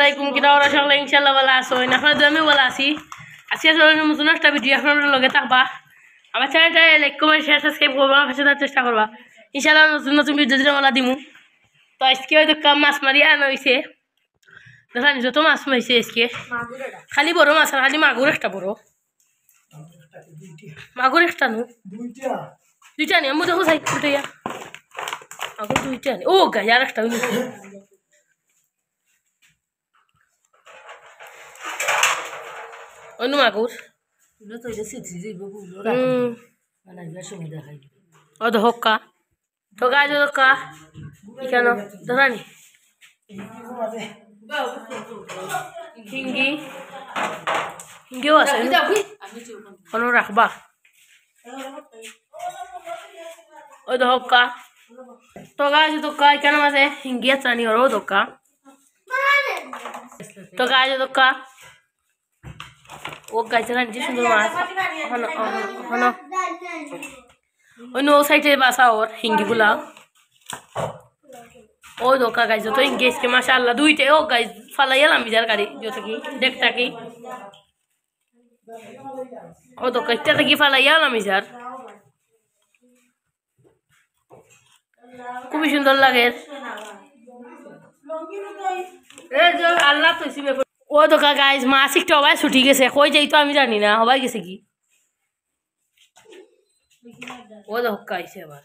আলাইকুম কিরা ওরা সকলে ইনশাআল্লাহ ভালো আছো আপনারা তো আমি ভালো আছি আজকে চলুন নতুন একটা ভিডিও আপনাদের লগে থাকবা আমার চ্যানেলটা লাইক কমেন্ট শেয়ার সাবস্ক্রাইব করবা পাশে থাকার চেষ্টা করবা ইনশাআল্লাহ নতুন নতুন ভিডিও দিলে আমরা দিমু তো আজকে হয়তো কাম মাছ মারি আনা হয়েছে দেখেন যত মাছ মারছে আজকে খালি বড় মাছ আর খালি মাগুর একটা বড় মাগুর একটা নো দুইটা নি আমি দেখো সাইড দুইটা মাগুর দুইটা নি ও গাই আর একটা অন্য মাগুর ও তো হক্কা তো গাছ হক্কা কেন ধরানি হিঙ্গি হিঙ্গিও আছে কোনো রাখবা ওই তো হক্কা তো গাছ দোক্কা কেন আছে হিঙ্গি আছে নি ওরও দোক্কা তো গাছ দোক্কা ও গাইছে না সুন্দর মাছ অন্য সাইডে বাসা ওর হিঙ্গিগুলা ও দোকা গাইছে তো হিঙ্গি আজকে মাশাআল্লাহ দুইটাই ও গাইজ ফালাই এলাম বিজার গাড়ি যত কি দেখতা কি ও দোকা একটা থেকে ফালাই এলাম বিজার খুবই সুন্দর লাগে আল্লাহ তো ও দোকা গাইজ মাছ একটা হবাই ছুটি গেছে কই যাই তো আমি জানি না হবাই গেছে কি ও দোকা আইছে আবার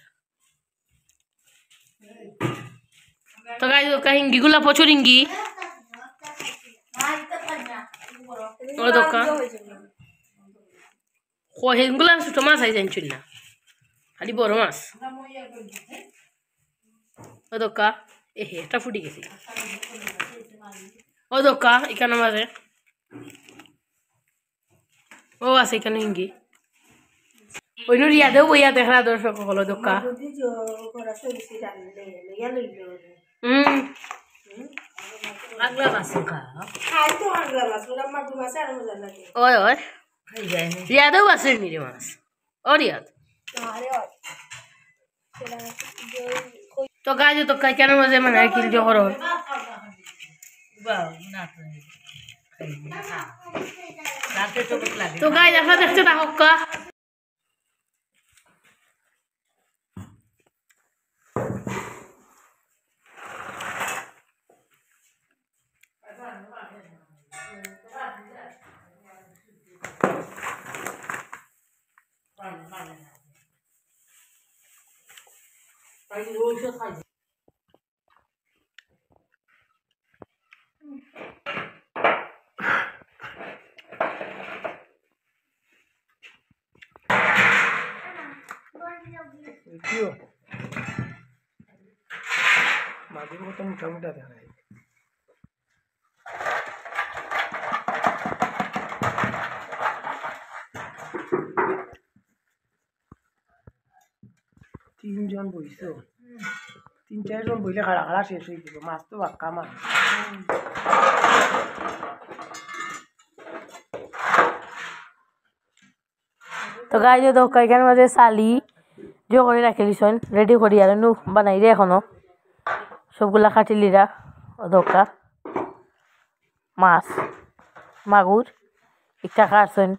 তো গাইজ দোকা হিঙ্গি গুলা প্রচুর হিঙ্গি ও দোকা হিঙ্গুলা ছোট মাছ আই জানছিল না খালি বড় মাছ ও দোকা এটা ফুটি গেছে ও দোকা এখানে মাঝে ও আছে এখানে হিঙ্গি ওই রিয়াদেও বইয়া দেখা দর্শক হলো দোকা রিয়াদেও আছে নিরে মাছ ও রিয়াদ তো গাছ তো কেন মাঝে মানে কিল জহর তো গাছ দেখা দেখতে থাকো কা মাঝে মতো মোটামুটি দেখা যায় তিনজন বইছ 3-4 জন বইলে খাড়া খাড়া শেষ হয়ে যাব মাছ তো বাক্কা মাছ তো গাই যে দোকা এখানে মাঝে সালি যে করে রাখিলিছন রেডি করি আর নু বানাই রে এখনো সবগুলা কাটিলিরা দোকা মাছ মাগুর একটা কাটছেন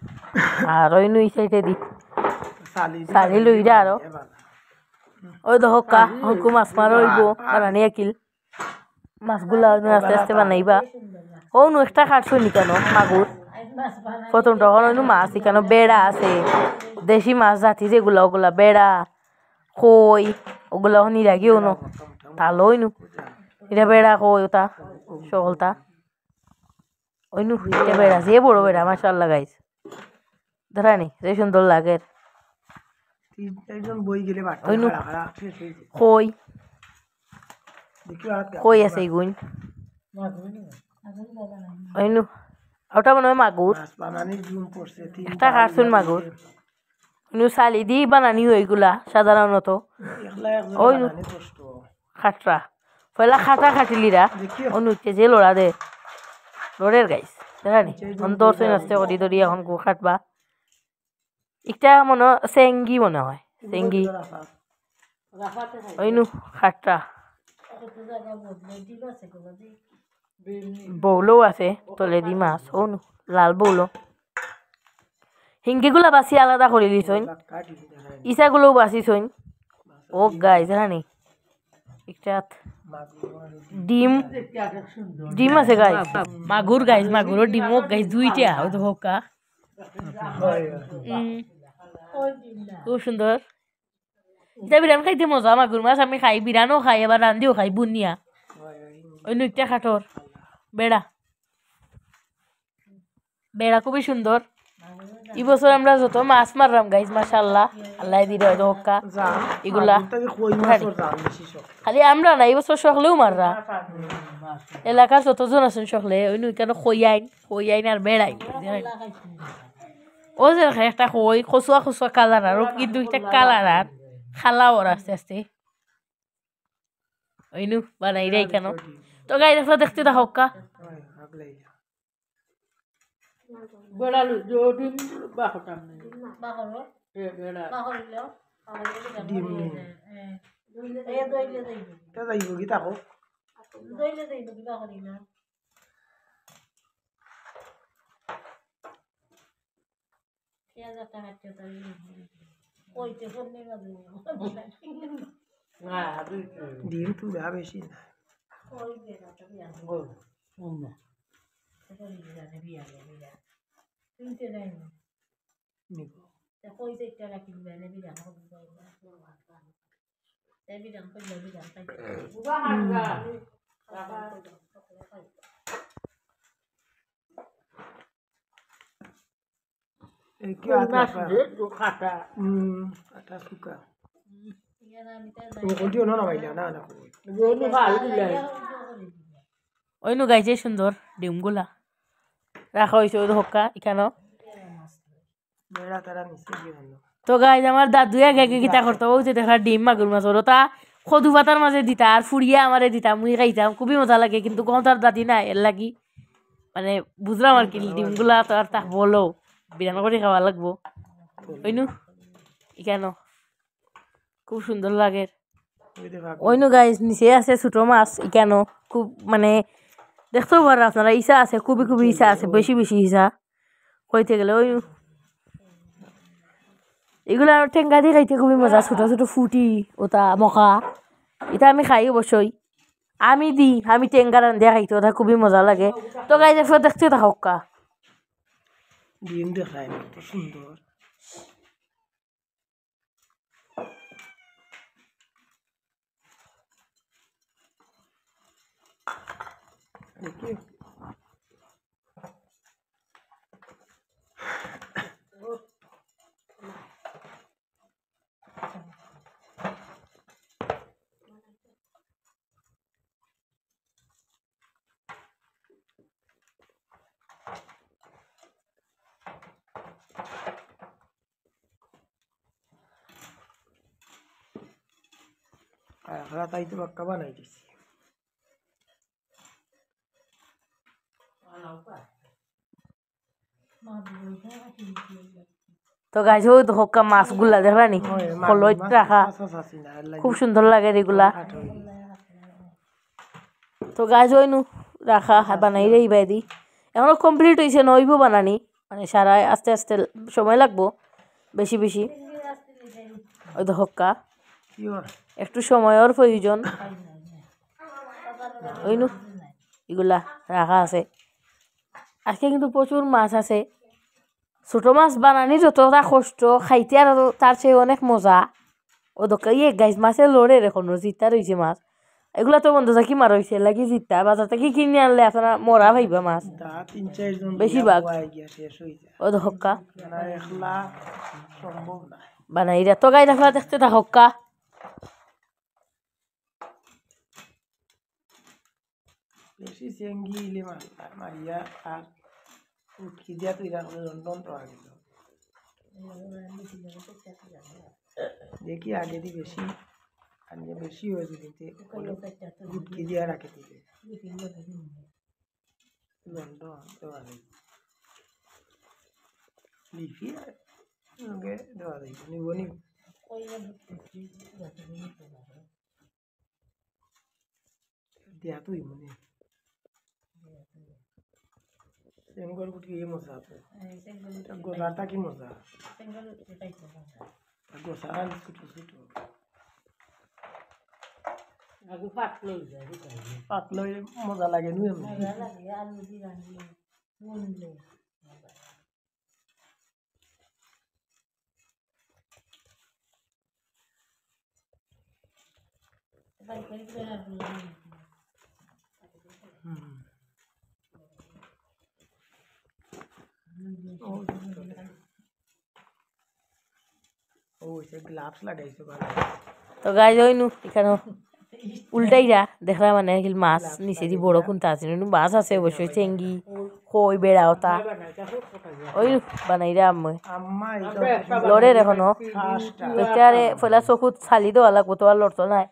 আর ওই নুই সাইডে দি সালি লইরা আরো ওই দোকা হকু মাছ মার হইব বানানি আকিল মাছগুলা আস্তে আস্তে বানাইবা ও নু একটা কাটছই নি কেন মাগুর প্রথম তখন ওই মাছ এখানে বেড়া আছে দেশি মাছ জাতি যেগুলা ওগুলা বেড়া কই ওগুলা নিরাগিও নো তালো নু এটা বেড়া কই ওটা সকলটা ওই নু এটা বেড়া যে বড় বেড়া মাশাআল্লাহ গাইস ধরানি যে সুন্দর লাগে ওই নু কই কই আছে গুণ ওই নু ওটা মনে হয় মাগুর একটা কাটছুন মাগুর নু চালি দি বানানি ওইগুলা সাধারণত ওই নু খাটরা পয়লা খাটা খাটিলিরা অনুচ্ছে যে লড়া দে লড়ের গাইস জানি অন্তর সে নষ্ট করি ধরি এখন গো খাটবা একটা মনে চেঙ্গি মনে হয় চেঙ্গি ওই নু খাটরা বৌলো আছে তলেদি মাছ ও নো, লাল বৌলো হিঙ্গিগুলা বাছি আলাদা করে দিছইন ইসাগুলোও বাছিছইন ও গাইজ রানি একটা ডিম ডিম আছে গাইজ মাগুর গাইজ মাগুরও ডিম ও গাইজ দুইটা ওই তো হোকা খুব সুন্দর এটা বিরান খাইতে মজা মাগুর মাছ আমি খাই বিরানও খাই আবার রান্ধিও খাই বুনিয়া ওই নইটা খাটর বেড়া বেড়া খুবই সুন্দর এই বছর আমরা যত মাছ মারলাম গাইজ মাশাআল্লাহ আল্লাহ দিলে হয়তো হোক্কা এগুলা খালি আমরা না এই বছর সকলেও মাররা এলাকার যতজন আছেন সকলে ওই কেন খইয়াইন আর বেড়াই ও যে একটা খই খসুয়া খসুয়া কালার আর কিন্তু একটা কালার আর খালাও আর আস্তে আস্তে ওই নু বানাই রে কেন তো গাই দেখতে তা হোক্কা বেড়ালু ডিম বাহতাম বাহরো বেড়া বাহরলো ডিম এ দইলে দেই তা যাইব কি তাকো দইলে দেই কি বাহরি না পেঁয়াজ আটা কাটতে তাই কইতে ফোনে বাজে না ডিম তো যা বেশি না কই বেড়াটা বিয়া ও না এটা বিয়া বিয়া তিনটে নাই নিব কই যে একটা রাখি বেনে বিয়া হবে এই বিয়া কই বিয়া খাই বুবা হাঙ্গা এই কি আটা খাটা আটা সুকা কোনটিও না ভাইলা না না জোনি ভাল দিলাই ওইনু গাইছে সুন্দর ডিমগুলা রাখা হইছে ওই হক্কা এখানে বেড়া তারা মিশে গেল তো গাইজ আমার দাদু আগে গীতা করতো ওই যে দেখা ডিম মাগুর মাছ ওর তা খদু পাতার মাঝে দিতা আর ফুরিয়ে আমারে দিতাম মুই খাইতাম খুবই মজা লাগে কিন্তু কোন তার দাদি না এর লাগি মানে বুঝলাম আর কি ডিমগুলা তো আর তা বলো বিরান করে খাওয়া লাগবো ওইনু এখানে খুব সুন্দর লাগে ওইনু গাইজ নিচে আছে ছোট মাছ এখানে খুব মানে দেখতেও পারেন আপনারা ইসা আছে খুবই খুবই ইসা আছে বেশি বেশি ইসা হইতে গেলে ওই এগুলো ঠেঙ্গা দিয়ে খাইতে খুবই মজা ছোট ছোট ফুটি ওটা মকা এটা আমি খাই অবশ্যই আমি টেঙ্গা রান্ধে খাইতে ওটা খুবই মজা লাগে তো গাই দেখতে থাকা ডিম দেখায় কত সুন্দর দেখি তাই তো বাক্কা বানাই দিছি তো গাছ হক্কা মাছগুলা দেখলানি কলইত রাখা খুব সুন্দর লাগে এগুলা তো গাছ হইনু রাখা বানাই রে বাইদি এখনো কমপ্লিট হয়েছে নইব বানানি মানে সারা আস্তে আস্তে সময় লাগবো বেশি বেশি ওই তো হক্কা একটু সময়ের প্রয়োজন ওইনু এগুলা রাখা আছে আজকে কিন্তু প্রচুর মাছ আছে ছোট মাছ বানানি যতটা কষ্ট খাইতে আর তার চেয়ে অনেক মজা ও দোকা গাইজ মাছের লড়ে এখন জিতা রয়েছে মাছ এগুলা তো বন্ধু থাকি মারা হয়েছে লাগি জিতা বাজার থেকে কিনে আনলে আপনারা মরা ভাইবা মাছ বেশিরভাগ ও হক্কা বানাই রে তো গাই দেখা দেখতে তা হক্কা বেশি চেঙ্গি ইলে মারিয়া আর উটকি দিয়া তুই লন্ডন তো আগে দেখি আগে দি বেশি আগে বেশি হয়েছে কিন্তু উটকি দিয়া রাখে দিলে লন্ডন তো আগে লিখি আগে দেওয়া যাই নিব নি দিয়া তুই মনে চেঙ্গল পুটি এই মজা আছে গোসাটা কি মজা গোসা ছোট ছোট পাতলো মজা লাগে নি ও সে গ্লাভস লাগাইছো ভালো তো গাই যাইনু এখানে উল্টাইরা দেখলাম মানে মাছ নিচে দি বড় কোনটা আছে মাছ আছে অবশ্যই চেঙ্গি কই বেড়া ওটা ওই বানাইরা আম্মা লড়ে এখনো তো তারে ফেলা চকুত ছালি দেওয়া লাগবো তো আর লড়তো নাই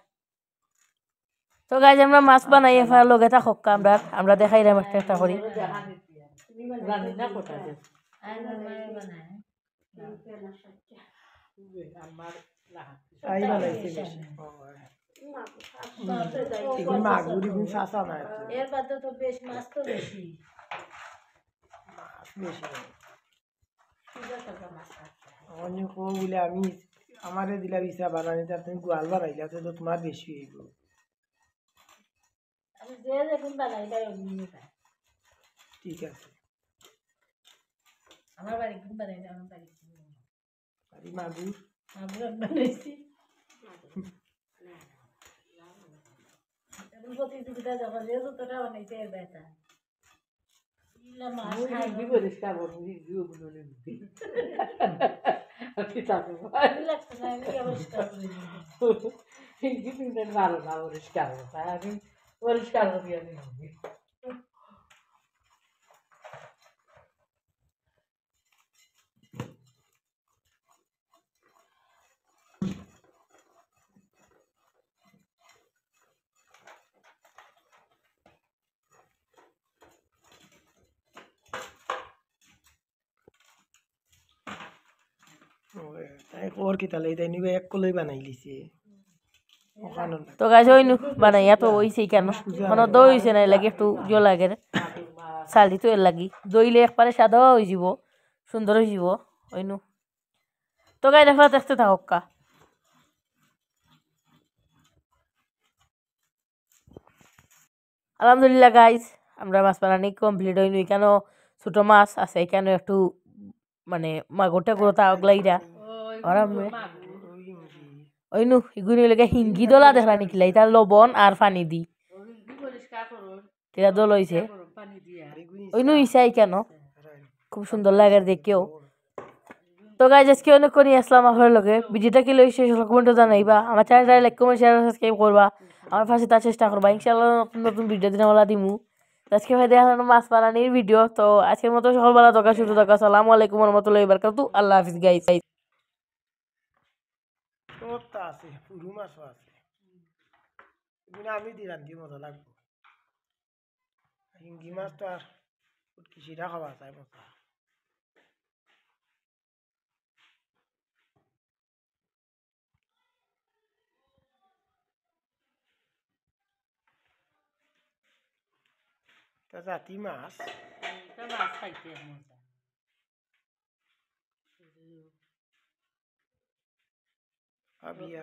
তো গাইজ আমরা মাছ বানাই এফার লগে থাকক আমরা দেখাইলাম একটা একটা করি আই বানাইছে বেশি এগুলো মাগুর এগুলো শাসা না এর বাদে তো বেশ মাছ তো বেশি বেশি অনেক বলে আমি আমারে দিলা বিছা বানানি তার তুমি গোয়াল বানাইলা তো তোমার বেশি হইব আমি যে দেখুন বানাই তাই অমনি খাই ঠিক আছে আমার বাড়ি কোন বানাই না আমার বাড়ি বাড়ি মাগুর মাগুর বানাইছি এখন প্রতিযোগিতা যখন যে যতটা বানাইছে এর বেটা ইলা মাছ খাই পরিষ্কার করবি ভিডিওগুলো নিবি কি থাকে ভালো লাগছে না আমি পরিষ্কার করি কিন্তু ভালো না পরিষ্কার হয় আমি পরিষ্কার করি আমি তাই ওর কি তাহলে তাই নিবে এক কলই বানাই লিছে তো গাছ হইনু বানাইয়া তো হইছে কেন মানে দই হইছে না লাগে একটু জল লাগে চালি তো এর লাগি দইলে একবারে সাদা হয়ে যাব সুন্দর হয়ে যাব হইনু তো গাই দেখা দেখতে থাকক কা আলহামদুলিল্লাহ গাইজ আমরা মাছ বানানি কমপ্লিট হইনু কেন ছোট মাছ আছে কেন একটু মানে মাগুরটা গুঁড়োটা আগলাইরা আর ওইনু এগুলি লেগে হিঙ্গি দলা দেখলা নিখিলাই তার লবণ আর পানি দি এটা দল হয়েছে ওইনু ইসাই কেন খুব সুন্দর লাগে দেখেও তো গাইজ আজকে অনেক করে আসলাম আপনার লগে ভিডিওটা কি লইছে কমেন্টে জানাইবা আমার চ্যানেলটা লাইক কমেন্ট শেয়ার সাবস্ক্রাইব করবা আমার পাশে তার চেষ্টা করবা ইনশাআল্লাহ নতুন নতুন ভিডিও দিন আমরা দিমু আজকে ভাই দেখানো মাছ বানানির ভিডিও তো আজকের মতো সকালবেলা দরকার শুরু দরকার আসসালামু আলাইকুম রহমতুল্লাহি বারাকাতু আল্লাহ হাফিজ গাইস তোরটা আছে পুরু মাছও আছে এগুলো আমি দি রান্ধি মজা লাগবে হিঙ্গি মাছটা কিসিটা খাওয়া যায় মজা তা জাতি মাছ মাছ খাইতে মজা আবিয়া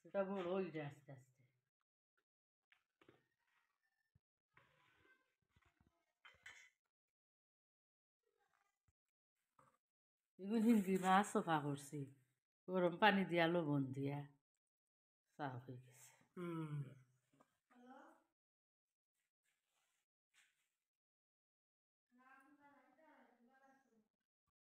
এটা বড় হইছে আস্তে আস্তে এগুলো হিন্দি মাছ সফা করছি গরম পানি দিয়া লবণ দিয়া সাফ হয়ে গেছে